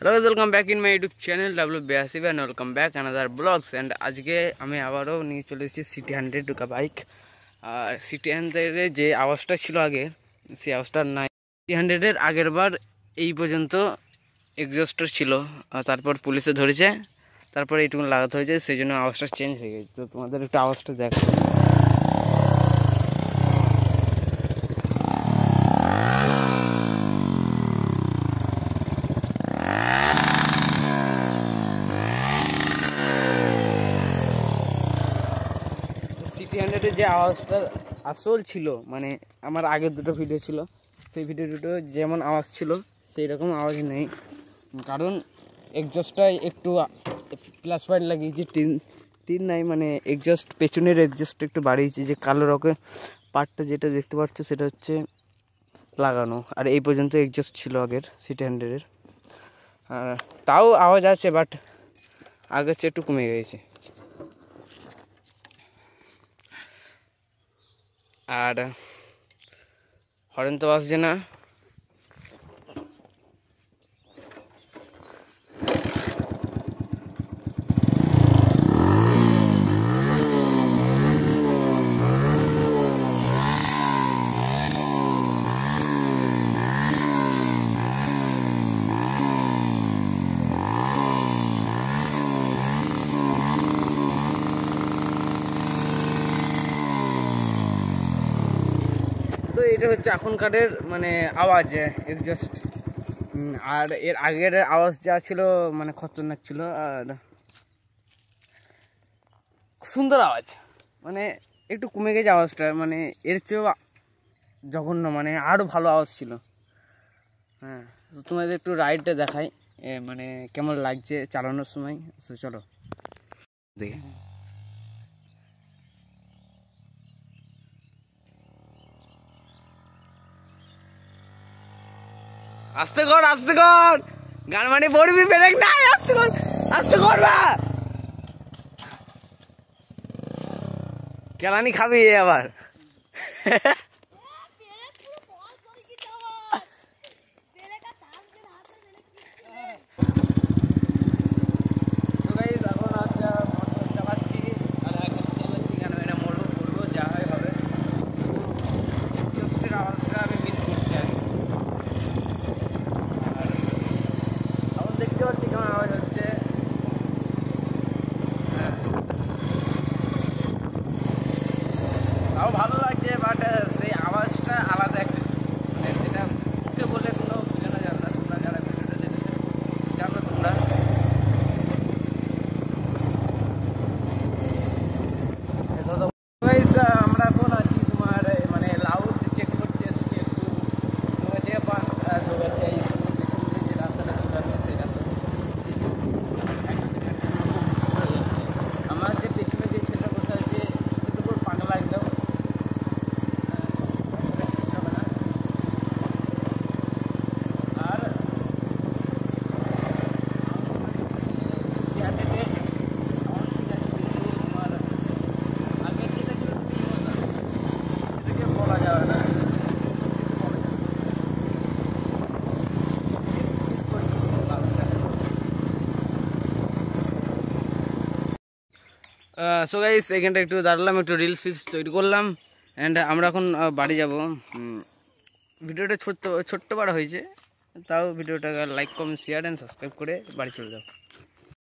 Hello welcome back in my YouTube channel W82 and welcome back another blogs and आज के हमें आबारो नहीं चले सिटी 100 का बाइक और सिटी 100 जे आवाज़टा छिलो आगे से आवाज़टा ना सिटी 100 एर आगेर बार এই পর্যন্ত এক্সজস্টার ছিল তারপর পুলিশে ধরেছে তারপর এইটুকু লাগাতে হয়েছে সেইজন্য আওয়াজটা চেঞ্জ হয়ে গেছে তো তোমাদের একটু আওয়াজটা দেখো সিটি 100 যে আওয়াজটা আসল ছিল মানে আমার আগের দুটো ভিডিও ছিল সেই ভিডিও দুটো যেমন আওয়াজ ছিল সেই রকম আওয়াজ নেই কারণ এক্সজস্টটাই একটু প্লাস পয়েন্ট লাগিয়েছি টিন নাই মানে এক্সজস্ট পেছনের এক্সজস্ট একটু বাড়িয়েছি যে কালো রকম পার্টটা যেটা দেখতে পাচ্ছ সেটা হচ্ছে লাগানো আর এই পর্যন্ত এক্সজস্ট ছিল আগের সিটি 100 এর তাও আওয়াজ আছে বাট আগের চেয়ে একটু কমে গেছে আর হরেন তো আসছে না তো এটা হচ্ছে এখনকারের মানে আওয়াজ এক্সজস্ট আর এর আগের আওয়াজ যা ছিল মানে খতরনাক ছিল আর সুন্দর আওয়াজ মানে একটু কমে গেছে আওয়াজটা মানে এর চেয়েও জঘন্য মানে আরও ভালো আওয়াজ ছিল হ্যাঁ তো তোমাদের একটু রাইডটা দেখাই মানে কেমন লাগছে চালানোর সময় তো চলো দেখি আস্তে কর গান মানে পড়বি ব্রেক নাই আস্তে কর বা কেলানি খাবি আবার ভালো লাগছে বাট সেই আওয়াজটা আলাদা একটা মানে সেটা মুখে বলে কোনো বোঝানো যাবে না তোমরা যারা ভিডিওটা দেখেছো জানো তোমরা আমরা এখন আছি তোমার মানে লাউড চেক করতে এসেছি একটু যে রাস্তাটা চলে আসছে সেই রাস্তা আমার যে পেছনে যে ছেলেটা বসে আছে সেটা পুরো পাগলা একদম সো গাইস এখানটা একটু দাঁড়ালাম একটু রিলস ফিলস তৈরি করলাম অ্যান্ড আমরা এখন বাড়ি যাব ভিডিওটা ছোট্ট বড় হয়েছে তাও ভিডিওটা like comment share and subscribe করে বাড়ি চলে যাও।